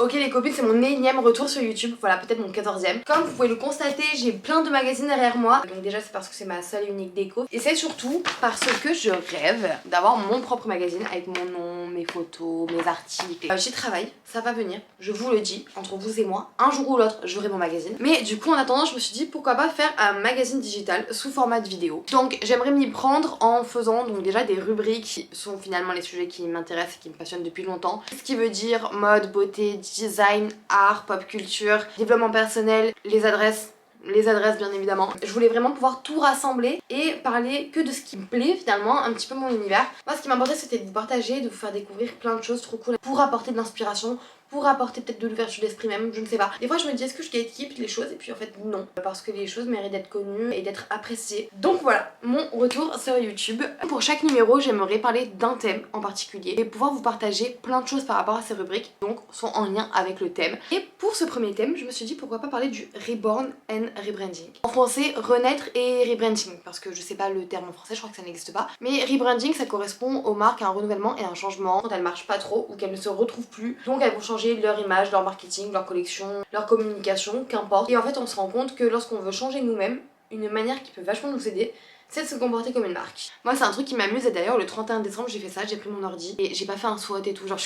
Ok les copines, c'est mon énième retour sur YouTube, voilà peut-être mon 14e. Comme vous pouvez le constater, j'ai plein de magazines derrière moi. Donc déjà c'est parce que c'est ma seule et unique déco. Et c'est surtout parce que je rêve d'avoir mon propre magazine avec mon nom, mes photos, mes articles. J'y travaille, ça va venir, je vous le dis, entre vous et moi, un jour ou l'autre j'aurai mon magazine. Mais du coup en attendant je me suis dit pourquoi pas faire un magazine digital sous format de vidéo. Donc j'aimerais m'y prendre en faisant donc déjà des rubriques qui sont finalement les sujets qui m'intéressent et qui me passionnent depuis longtemps. Ce qui veut dire mode, beauté, design, art, pop culture, développement personnel, les adresses bien évidemment. Je voulais vraiment pouvoir tout rassembler et parler que de ce qui me plaît finalement, un petit peu mon univers. Moi ce qui m'importait c'était de vous partager, de vous faire découvrir plein de choses trop cool pour apporter de l'inspiration, pour apporter peut-être de l'ouverture d'esprit même, je ne sais pas. Des fois je me dis est-ce que je gatekeep les choses et puis en fait non. Parce que les choses méritent d'être connues et d'être appréciées. Donc voilà, mon retour sur YouTube. Pour chaque numéro j'aimerais parler d'un thème en particulier et pouvoir vous partager plein de choses par rapport à ces rubriques, donc sont en lien avec le thème. Et pour ce premier thème, je me suis dit pourquoi pas parler du reborn and rebranding. En français, renaître et rebranding, parce que je sais pas le terme en français, je crois que ça n'existe pas. Mais rebranding ça correspond aux marques à un renouvellement et un changement quand elles marchent pas trop ou qu'elles ne se retrouvent plus. Donc elles vont changer leur image, leur marketing, leur collection, leur communication, qu'importe. Et en fait on se rend compte que lorsqu'on veut changer nous-mêmes, une manière qui peut vachement nous aider, c'est de se comporter comme une marque. Moi c'est un truc qui m'amuse et d'ailleurs le 31 décembre j'ai fait ça, j'ai pris mon ordi et j'ai pas fait un SWOT et tout, genre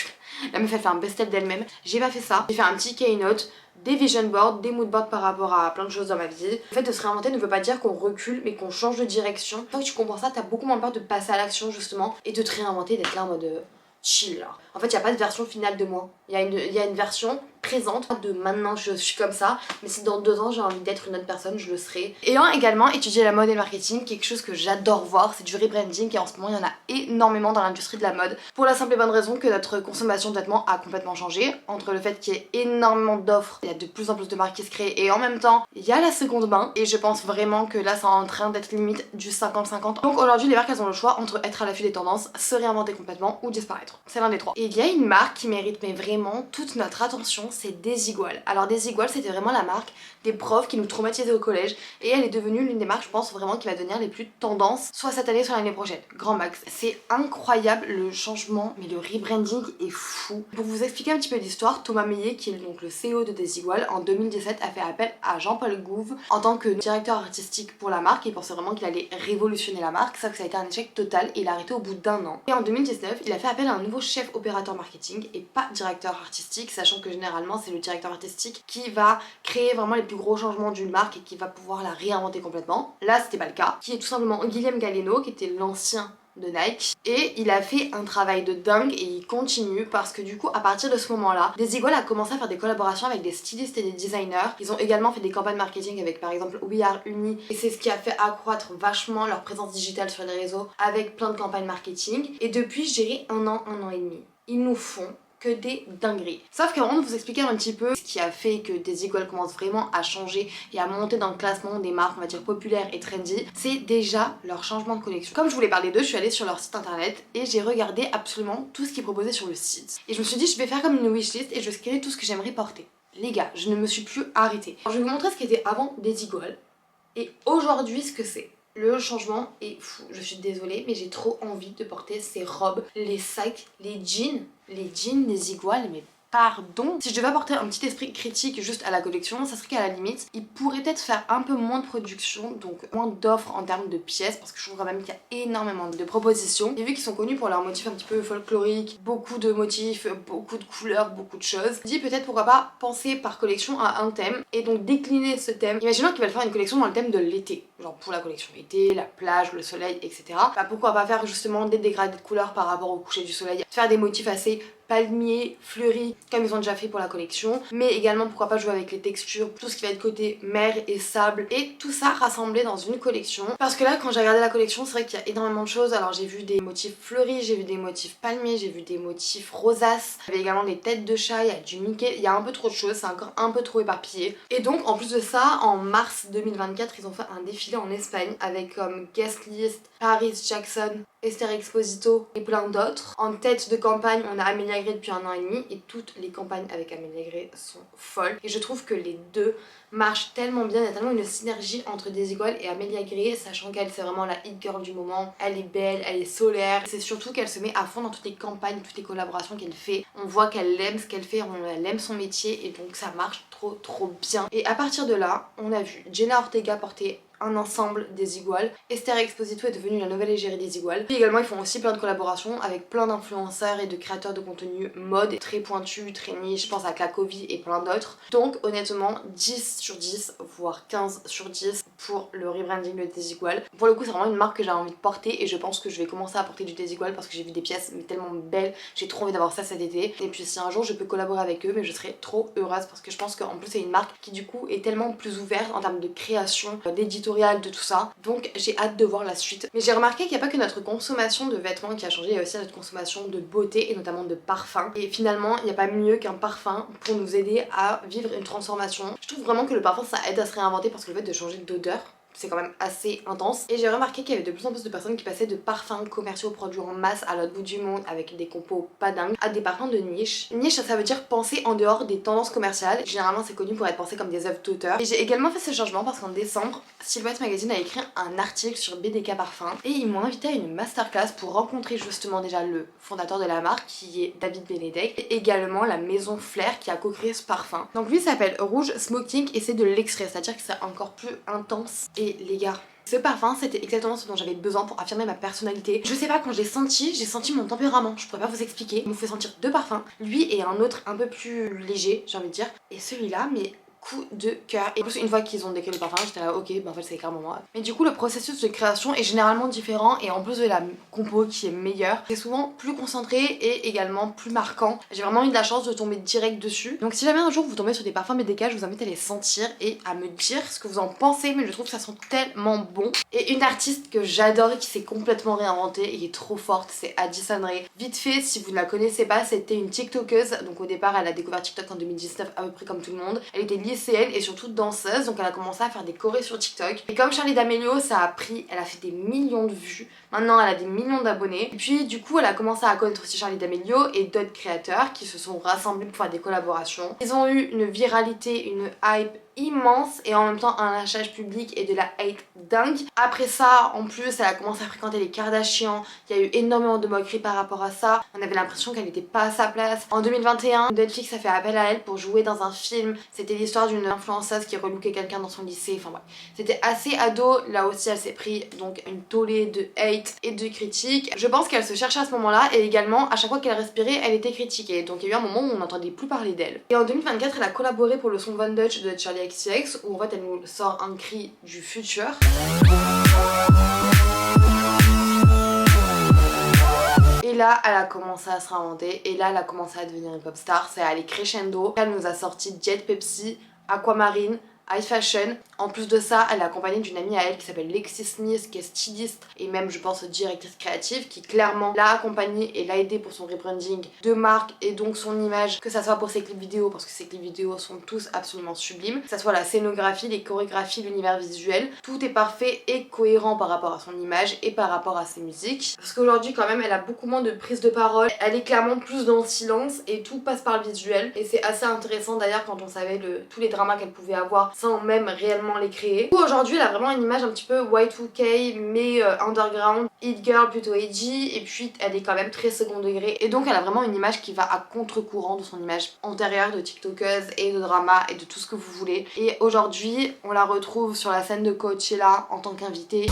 la meuf elle fait un best-of d'elle-même. J'ai pas fait ça, j'ai fait un petit keynote, des vision boards, des mood boards par rapport à plein de choses dans ma vie. Le fait de se réinventer ne veut pas dire qu'on recule mais qu'on change de direction. Une fois que tu comprends ça, t'as beaucoup moins peur de passer à l'action justement et de te réinventer, d'être là en mode chill là. En fait il n'y a pas de version finale de moi, il y a une version présente de maintenant je suis comme ça, mais si dans 2 ans j'ai envie d'être une autre personne, je le serai. Ayant également étudié la mode et le marketing, quelque chose que j'adore voir, c'est du rebranding et en ce moment il y en a énormément dans l'industrie de la mode. Pour la simple et bonne raison que notre consommation de vêtements a complètement changé, entre le fait qu'il y ait énormément d'offres, il y a de plus en plus de marques qui se créent et en même temps il y a la seconde main et je pense vraiment que là c'est en train d'être limite du 50-50. Donc aujourd'hui les marques elles ont le choix entre être à l'affût des tendances, se réinventer complètement ou disparaître. C'est l'un des trois. Et il y a une marque qui mérite mais vraiment toute notre attention, c'est Desigual. Alors Desigual c'était vraiment la marque des profs qui nous traumatisaient au collège et elle est devenue l'une des marques je pense vraiment qui va devenir les plus tendances soit cette année soit l'année prochaine. Grand max. C'est incroyable le changement mais le rebranding est fou. Pour vous expliquer un petit peu l'histoire, Thomas Meillet qui est donc le CEO de Desigual en 2017 a fait appel à Jean-Paul Gouve en tant que directeur artistique pour la marque. Il pensait vraiment qu'il allait révolutionner la marque, sauf que ça a été un échec total et il a arrêté au bout d'1 an. Et en 2019 il a fait appel à un nouveau chef opérateur marketing et pas directeur artistique, sachant que généralement c'est le directeur artistique qui va créer vraiment les plus gros changements d'une marque et qui va pouvoir la réinventer complètement. Là c'était pas le cas, qui est tout simplement Guillaume Galeno qui était l'ancien de Nike et il a fait un travail de dingue et il continue parce que du coup à partir de ce moment là Desigual a commencé à faire des collaborations avec des stylistes et des designers. Ils ont également fait des campagnes marketing avec par exemple We Are Uni et c'est ce qui a fait accroître vachement leur présence digitale sur les réseaux avec plein de campagnes marketing et depuis je dirais 1 an et demi ils nous font que des dingueries. Sauf qu'avant de vous expliquer un petit peu ce qui a fait que Desigual commence vraiment à changer et à monter dans le classement des marques on va dire populaires et trendy, c'est déjà leur changement de collection. Comme je voulais parler d'eux, je suis allée sur leur site internet et j'ai regardé absolument tout ce qu'ils proposaient sur le site. Et je me suis dit je vais faire comme une wishlist et je vais scanner tout ce que j'aimerais porter. Les gars, je ne me suis plus arrêtée. Alors, je vais vous montrer ce qui était avant Desigual et aujourd'hui ce que c'est. Le changement est fou, je suis désolée mais j'ai trop envie de porter ces robes, les sacs, les jeans Desigual, mais pardon. Si je devais apporter un petit esprit critique juste à la collection, ça serait qu'à la limite, ils pourraient peut-être faire un peu moins de production, donc moins d'offres en termes de pièces, parce que je trouve quand même qu'il y a énormément de propositions. Et vu qu'ils sont connus pour leurs motifs un petit peu folkloriques, beaucoup de motifs, beaucoup de couleurs, beaucoup de choses, je dis peut-être pourquoi pas penser par collection à un thème et donc décliner ce thème. Imaginons qu'ils veulent faire une collection dans le thème de l'été, genre pour la collection été, la plage, le soleil, etc. Bah pourquoi pas faire justement des dégradés de couleurs par rapport au coucher du soleil, faire des motifs assez palmiers, fleuris, comme ils ont déjà fait pour la collection, mais également pourquoi pas jouer avec les textures, tout ce qui va être côté mer et sable, et tout ça rassemblé dans une collection. Parce que là quand j'ai regardé la collection c'est vrai qu'il y a énormément de choses. Alors j'ai vu des motifs fleuris, j'ai vu des motifs palmiers, j'ai vu des motifs rosaces, il y avait également des têtes de chat, il y a du Mickey, il y a un peu trop de choses, c'est encore un peu trop éparpillé. Et donc en plus de ça, en mars 2024 ils ont fait un défilé en Espagne avec comme guest list Paris Jackson, Esther Exposito et plein d'autres. En tête de campagne, on a Amélia Gray depuis 1 an et demi et toutes les campagnes avec Amélia Gray sont folles. Et je trouve que les deux marchent tellement bien, il y a tellement une synergie entre Desigual et Amélia Gray, sachant qu'elle c'est vraiment la hit girl du moment. Elle est belle, elle est solaire. C'est surtout qu'elle se met à fond dans toutes les campagnes, toutes les collaborations qu'elle fait. On voit qu'elle aime ce qu'elle fait, elle aime son métier et donc ça marche trop bien. Et à partir de là, on a vu Jenna Ortega porter un ensemble Desigual. Esther Exposito est devenue la nouvelle égérie Desigual. Puis également ils font aussi plein de collaborations avec plein d'influenceurs et de créateurs de contenu mode très pointus, très niche, je pense à Clacovi et plein d'autres. Donc honnêtement 10 sur 10 voire 15 sur 10 pour le rebranding de Desigual. Pour le coup c'est vraiment une marque que j'ai envie de porter et je pense que je vais commencer à porter du Desigual parce que j'ai vu des pièces mais tellement belles, j'ai trop envie d'avoir ça cet été. Et puis si un jour je peux collaborer avec eux, mais je serai trop heureuse parce que je pense qu'en plus c'est une marque qui du coup est tellement plus ouverte en termes de création, d'éditorial, de tout ça, donc j'ai hâte de voir la suite. Mais j'ai remarqué qu'il n'y a pas que notre consommation de vêtements qui a changé, il y a aussi notre consommation de beauté et notamment de parfum. Et finalement il n'y a pas mieux qu'un parfum pour nous aider à vivre une transformation. Je trouve vraiment que le parfum ça aide à se réinventer parce que le fait de changer d'odeur c'est quand même assez intense. Et j'ai remarqué qu'il y avait de plus en plus de personnes qui passaient de parfums commerciaux produits en masse à l'autre bout du monde avec des compos pas dingues à des parfums de niche. Niche ça veut dire penser en dehors des tendances commerciales. Généralement c'est connu pour être pensé comme des œuvres d'auteur. Et j'ai également fait ce changement parce qu'en décembre, Silhouette Magazine a écrit un article sur BDK Parfum et ils m'ont invité à une masterclass pour rencontrer justement déjà le fondateur de la marque qui est David Benedek et également la maison Flair qui a co-créé ce parfum. Donc lui s'appelle Rouge Smoking et c'est de l'extrait, c'est-à-dire que c'est encore plus intense. Et les gars, ce parfum c'était exactement ce dont j'avais besoin pour affirmer ma personnalité. Je sais pas, quand j'ai senti mon tempérament, je pourrais pas vous expliquer. Il me fait sentir deux parfums, lui et un autre un peu plus léger j'ai envie de dire. Et celui-là mais coup de cœur. Et en plus une fois qu'ils ont décrit le parfum j'étais là ok bah en fait c'est clairement moi. Mais du coup le processus de création est généralement différent et en plus de la compo qui est meilleure, c'est souvent plus concentré et également plus marquant. J'ai vraiment eu de la chance de tomber direct dessus. Donc si jamais un jour vous tombez sur des parfums BDK, je vous invite à les sentir et à me dire ce que vous en pensez, mais je trouve que ça sent tellement bon. Et une artiste que j'adore et qui s'est complètement réinventée et qui est trop forte, c'est Addison Rae. Vite fait, si vous ne la connaissez pas, c'était une TikTokeuse. Donc au départ elle a découvert TikTok en 2019 à peu près comme tout le monde. Elle était lycéenne et surtout danseuse, donc elle a commencé à faire des chorés sur TikTok. Et comme Charli D'Amelio, ça a pris, elle a fait des millions de vues. Maintenant elle a des millions d'abonnés. Et puis du coup elle a commencé à connaître aussi Charli D'Amelio et d'autres créateurs qui se sont rassemblés pour faire des collaborations. Ils ont eu une viralité, une hype immense et en même temps un lâchage public et de la hate dingue. Après ça, en plus, elle a commencé à fréquenter les Kardashians. Il y a eu énormément de moqueries par rapport à ça. On avait l'impression qu'elle n'était pas à sa place. En 2021, Netflix a fait appel à elle pour jouer dans un film. C'était l'histoire d'une influenceuse qui relookait quelqu'un dans son lycée. Enfin bref, c'était assez ado. Là aussi, elle s'est pris donc une tollée de hate et de critiques. Je pense qu'elle se cherchait à ce moment-là et également à chaque fois qu'elle respirait, elle était critiquée. Donc il y a eu un moment où on n'entendait plus parler d'elle. Et en 2024, elle a collaboré pour le son Von Dutch de Charli XCX où en fait elle nous sort un cri du futur. Et là elle a commencé à se réinventer et là elle a commencé à devenir une pop star, c'est allé crescendo. Elle nous a sorti Jet Pepsi, Aquamarine, high fashion. En plus de ça, elle est accompagnée d'une amie à elle qui s'appelle Lexi Smith, qui est styliste et même je pense directrice créative, qui clairement l'a accompagnée et l'a aidée pour son rebranding de marque et donc son image, que ça soit pour ses clips vidéo parce que ses clips vidéo sont tous absolument sublimes, que ça soit la scénographie, les chorégraphies, l'univers visuel, tout est parfait et cohérent par rapport à son image et par rapport à ses musiques. Parce qu'aujourd'hui quand même elle a beaucoup moins de prise de parole, elle est clairement plus dans le silence et tout passe par le visuel et c'est assez intéressant d'ailleurs quand on savait tous les dramas qu'elle pouvait avoir sans même réellement les créer. Aujourd'hui elle a vraiment une image un petit peu Y2K mais underground, hit girl plutôt edgy et puis elle est quand même très second degré et donc elle a vraiment une image qui va à contre-courant de son image antérieure de tiktokeuse et de drama et de tout ce que vous voulez. Et aujourd'hui on la retrouve sur la scène de Coachella en tant qu'invitée.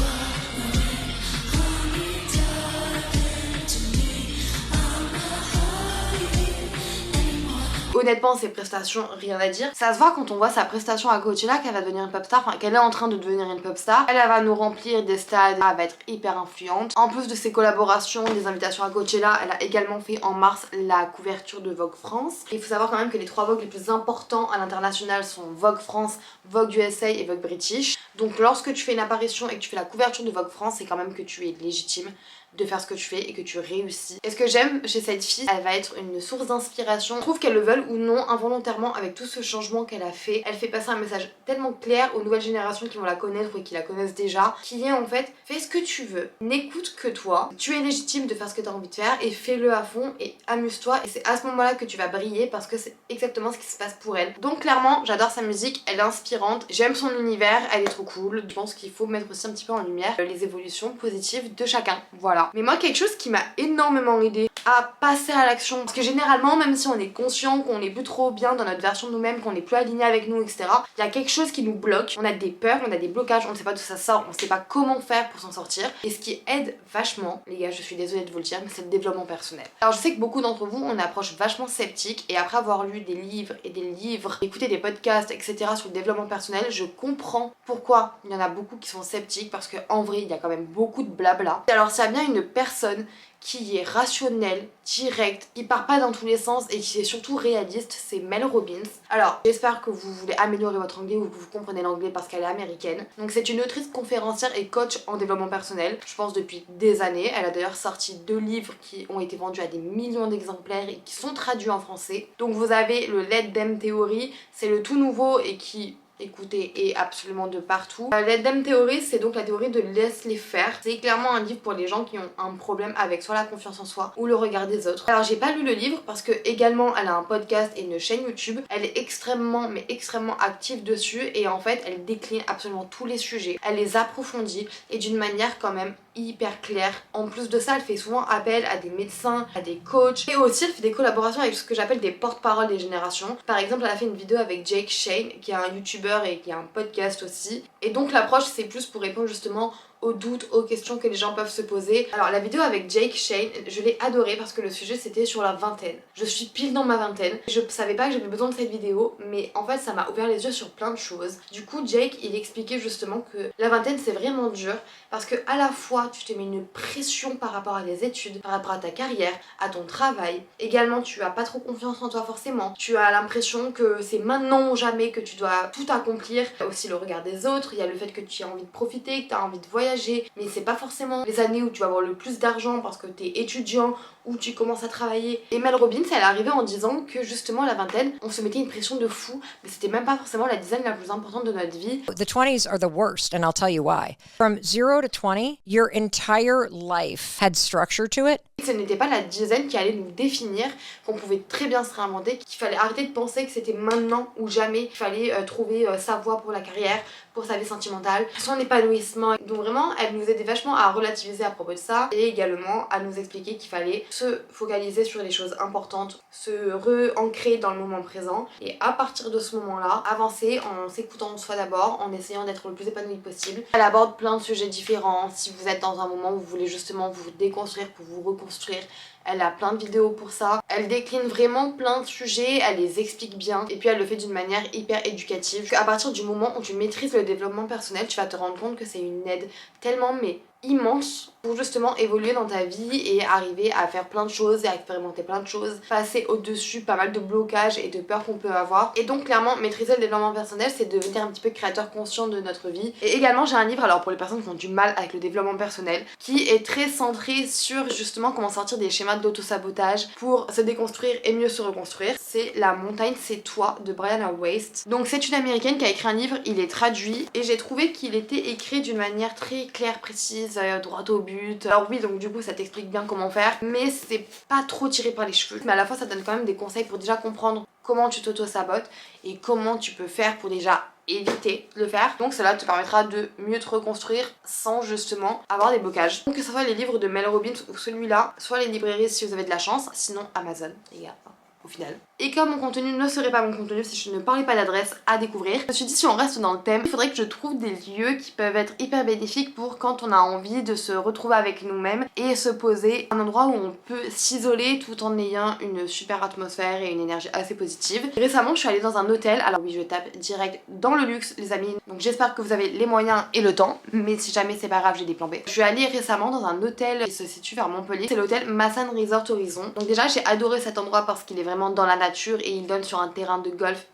Honnêtement ses prestations, rien à dire. Ça se voit quand on voit sa prestation à Coachella qu'elle va devenir une pop star, enfin qu'elle est en train de devenir une pop star. Elle va nous remplir des stades, elle va être hyper influente. En plus de ses collaborations, des invitations à Coachella, elle a également fait en mars la couverture de Vogue France. Et il faut savoir quand même que les 3 Vogue les plus importants à l'international sont Vogue France, Vogue USA et Vogue British. Donc lorsque tu fais une apparition et que tu fais la couverture de Vogue France, c'est quand même que tu es légitime. de faire ce que tu fais et que tu réussis. Et ce que j'aime chez cette fille, elle va être une source d'inspiration. Je trouve qu'elle le veuille ou non, involontairement, avec tout ce changement qu'elle a fait, elle fait passer un message tellement clair aux nouvelles générations qui vont la connaître ou qui la connaissent déjà, qui est en fait, fais ce que tu veux, n'écoute que toi, tu es légitime de faire ce que tu as envie de faire et fais-le à fond et amuse-toi, et c'est à ce moment-là que tu vas briller parce que c'est exactement ce qui se passe pour elle. Donc clairement, j'adore sa musique, elle est inspirante, j'aime son univers, elle est trop cool. Je pense qu'il faut mettre aussi un petit peu en lumière les évolutions positives de chacun, voilà. Mais moi, quelque chose qui m'a énormément aidé à passer à l'action, parce que généralement, même si on est conscient qu'on est plus trop bien dans notre version de nous-mêmes, qu'on est plus aligné avec nous, etc., il y a quelque chose qui nous bloque, on a des peurs, on a des blocages, on ne sait pas d'où ça sort, on ne sait pas comment faire pour s'en sortir. Et ce qui aide vachement, les gars, je suis désolée de vous le dire, mais c'est le développement personnel. Alors je sais que beaucoup d'entre vous, on a une approche vachement sceptique, et après avoir lu des livres et des livres, écouté des podcasts, etc. sur le développement personnel, je comprends pourquoi il y en a beaucoup qui sont sceptiques, parce qu'en vrai, il y a quand même beaucoup de blabla. Alors s'il y a bien une personne qui est rationnelle, directe, qui part pas dans tous les sens et qui est surtout réaliste, c'est Mel Robbins. Alors j'espère que vous voulez améliorer votre anglais ou que vous comprenez l'anglais parce qu'elle est américaine. Donc c'est une autrice, conférencière et coach en développement personnel, je pense depuis des années. Elle a d'ailleurs sorti 2 livres qui ont été vendus à des millions d'exemplaires et qui sont traduits en français. Donc vous avez le Let Them Theory, c'est le tout nouveau et qui, écoutez, et absolument de partout. Let Them Theory, c'est donc la théorie de laisse-les faire. C'est clairement un livre pour les gens qui ont un problème avec soit la confiance en soi ou le regard des autres. Alors j'ai pas lu le livre parce que également elle a un podcast et une chaîne YouTube. Elle est extrêmement mais extrêmement active dessus et en fait elle décline absolument tous les sujets. Elle les approfondit et d'une manière quand même hyper claire. En plus de ça, elle fait souvent appel à des médecins, à des coachs et aussi elle fait des collaborations avec ce que j'appelle des porte-parole des générations. Par exemple, elle a fait une vidéo avec Jake Shane qui est un youtubeur et qui a un podcast aussi. Et donc l'approche c'est plus pour répondre justement aux doutes, aux questions que les gens peuvent se poser. Alors la vidéo avec Jake Shane, je l'ai adorée parce que le sujet c'était sur la vingtaine. Je suis pile dans ma vingtaine. Je savais pas que j'avais besoin de cette vidéo, mais en fait ça m'a ouvert les yeux sur plein de choses. Du coup Jake il expliquait justement que la vingtaine c'est vraiment dur parce que à la fois tu te mets une pression par rapport à tes études, par rapport à ta carrière, à ton travail. Également tu as pas trop confiance en toi forcément. Tu as l'impression que c'est maintenant ou jamais que tu dois tout accomplir. Il y a aussi le regard des autres, il y a le fait que tu as envie de profiter, que tu as envie de voyager, mais c'est pas forcément les années où tu vas avoir le plus d'argent parce que t'es étudiant ou tu commences à travailler. Et Mel Robbins, elle est arrivée en disant que justement la vingtaine, on se mettait une pression de fou, mais c'était même pas forcément la dizaine la plus importante de notre vie. The 20s are the worst, and I'll tell you why. From 0 to 20, your entire life had structure to it. Ce n'était pas la dizaine qui allait nous définir, qu'on pouvait très bien se réinventer, qu'il fallait arrêter de penser que c'était maintenant ou jamais, qu'il fallait trouver sa voie pour la carrière, pour sa vie sentimentale, son épanouissement. Donc vraiment, elle nous aidait vachement à relativiser à propos de ça et également à nous expliquer qu'il fallait se focaliser sur les choses importantes, se re-ancrer dans le moment présent et à partir de ce moment-là, avancer en s'écoutant soi d'abord, en essayant d'être le plus épanoui possible. Elle aborde plein de sujets différents. Si vous êtes dans un moment où vous voulez justement vous déconstruire pour vous reconstruire, elle a plein de vidéos pour ça. Elle décline vraiment plein de sujets, elle les explique bien et puis elle le fait d'une manière hyper éducative. À partir du moment où tu maîtrises le développement personnel, tu vas te rendre compte que c'est une aide tellement mais immense pour justement évoluer dans ta vie et arriver à faire plein de choses et à expérimenter plein de choses, passer au-dessus pas mal de blocages et de peurs qu'on peut avoir. Et donc clairement maîtriser le développement personnel, c'est devenir un petit peu créateur conscient de notre vie. Et également j'ai un livre, alors pour les personnes qui ont du mal avec le développement personnel, qui est très centré sur justement comment sortir des schémas d'auto-sabotage pour se déconstruire et mieux se reconstruire. C'est La montagne c'est toi de Brianna Wiest. Donc c'est une américaine qui a écrit un livre, il est traduit et j'ai trouvé qu'il était écrit d'une manière très claire, précise, droit au but. Alors oui, donc du coup ça t'explique bien comment faire, mais c'est pas trop tiré par les cheveux, mais à la fois ça donne quand même des conseils pour déjà comprendre comment tu t'auto-sabotes et comment tu peux faire pour déjà éviter de le faire. Donc cela te permettra de mieux te reconstruire sans justement avoir des blocages. Donc que ce soit les livres de Mel Robbins ou celui-là, soit les librairies si vous avez de la chance, sinon Amazon, les gars, au final. Et comme mon contenu ne serait pas mon contenu si je ne parlais pas d'adresse à découvrir, je me suis dit si on reste dans le thème, il faudrait que je trouve des lieux qui peuvent être hyper bénéfiques pour quand on a envie de se retrouver avec nous-mêmes et se poser, un endroit où on peut s'isoler tout en ayant une super atmosphère et une énergie assez positive. Et récemment je suis allée dans un hôtel, alors oui je tape direct dans le luxe les amis, donc j'espère que vous avez les moyens et le temps, mais si jamais c'est pas grave j'ai des plans B. Je suis allée récemment dans un hôtel qui se situe vers Montpellier, c'est l'hôtel Massan Resort Horizon. Donc déjà j'ai adoré cet endroit parce qu'il est vraiment dans la nature et il donne sur un terrain de golf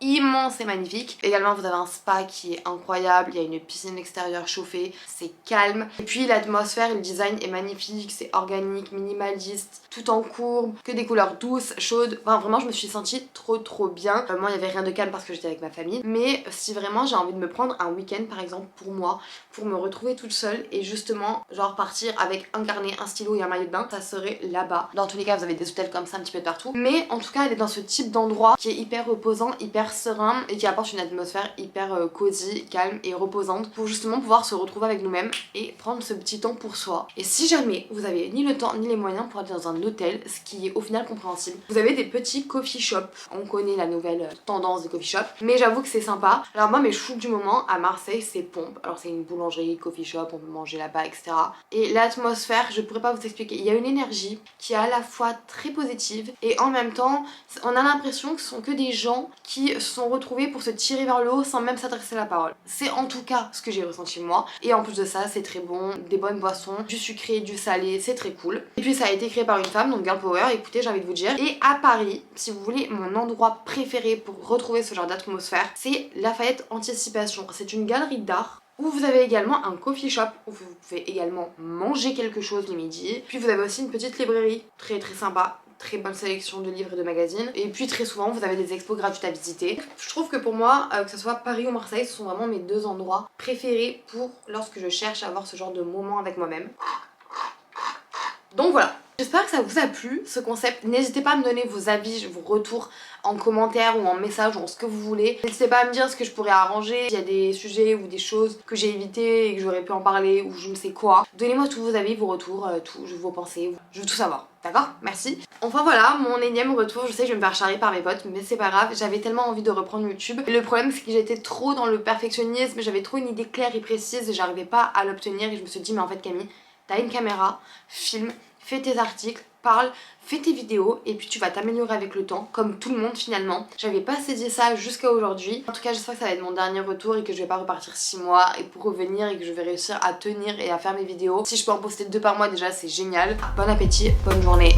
immense et magnifique. Également vous avez un spa qui est incroyable, il y a une piscine extérieure chauffée, c'est calme. Et puis l'atmosphère et le design est magnifique, c'est organique, minimaliste, tout en courbe, que des couleurs douces, chaudes. Enfin vraiment je me suis sentie trop bien. Moi il n'y avait rien de calme parce que j'étais avec ma famille. Mais si vraiment j'ai envie de me prendre un week-end par exemple pour moi, pour me retrouver toute seule et justement genre partir avec un carnet, un stylo et un maillot de bain, ça serait là-bas. Dans tous les cas vous avez des hôtels comme ça un petit peu de partout. Mais en tout cas elle est dans ce type d'endroit qui est hyper reposant, hyper serein et qui apporte une atmosphère hyper cosy, calme et reposante pour justement pouvoir se retrouver avec nous-mêmes et prendre ce petit temps pour soi. Et si jamais vous avez ni le temps ni les moyens pour aller dans un hôtel, ce qui est au final compréhensible, vous avez des petits coffee shops. On connaît la nouvelle tendance des coffee shops, mais j'avoue que c'est sympa. Alors moi mes shoots du moment à Marseille c'est Pompe. Alors c'est une boulangerie, coffee shop, on peut manger là-bas, etc. Et l'atmosphère, je pourrais pas vous expliquer. Il y a une énergie qui est à la fois très positive et en même temps on a l'impression que ce sont que des gens qui se sont retrouvés pour se tirer vers le haut sans même s'adresser la parole. C'est en tout cas ce que j'ai ressenti moi. Et en plus de ça c'est très bon, des bonnes boissons, du sucré, du salé, c'est très cool. Et puis ça a été créé par une femme, donc Girl Power, écoutez j'ai envie de vous dire. Et à Paris, si vous voulez mon endroit préféré pour retrouver ce genre d'atmosphère, c'est Lafayette Anticipation. C'est une galerie d'art où vous avez également un coffee shop où vous pouvez également manger quelque chose le midi. Puis vous avez aussi une petite librairie très sympa. Très bonne sélection de livres et de magazines. Et puis très souvent vous avez des expos gratuites à visiter. Je trouve que pour moi, que ce soit Paris ou Marseille, ce sont vraiment mes deux endroits préférés pour lorsque je cherche à avoir ce genre de moment avec moi-même. Donc voilà. J'espère que ça vous a plu ce concept. N'hésitez pas à me donner vos avis, vos retours en commentaire ou en message ou en ce que vous voulez. N'hésitez pas à me dire ce que je pourrais arranger, s'il y a des sujets ou des choses que j'ai évitées et que j'aurais pu en parler ou je ne sais quoi. Donnez-moi tous vos avis, vos retours, vos pensées, je veux tout savoir. D'accord? Merci. Enfin voilà, mon énième retour, je sais que je vais me faire charrier par mes potes, mais c'est pas grave, j'avais tellement envie de reprendre YouTube. Et le problème c'est que j'étais trop dans le perfectionnisme, j'avais trop une idée claire et précise et j'arrivais pas à l'obtenir et je me suis dit mais en fait Camille, t'as une caméra, filme, fais tes articles, parle, fais tes vidéos et puis tu vas t'améliorer avec le temps, comme tout le monde finalement. J'avais pas saisi ça jusqu'à aujourd'hui. En tout cas j'espère que ça va être mon dernier retour et que je vais pas repartir 6 mois et pour revenir et que je vais réussir à tenir et à faire mes vidéos. Si je peux en poster 2 par mois déjà c'est génial. Bon appétit, bonne journée.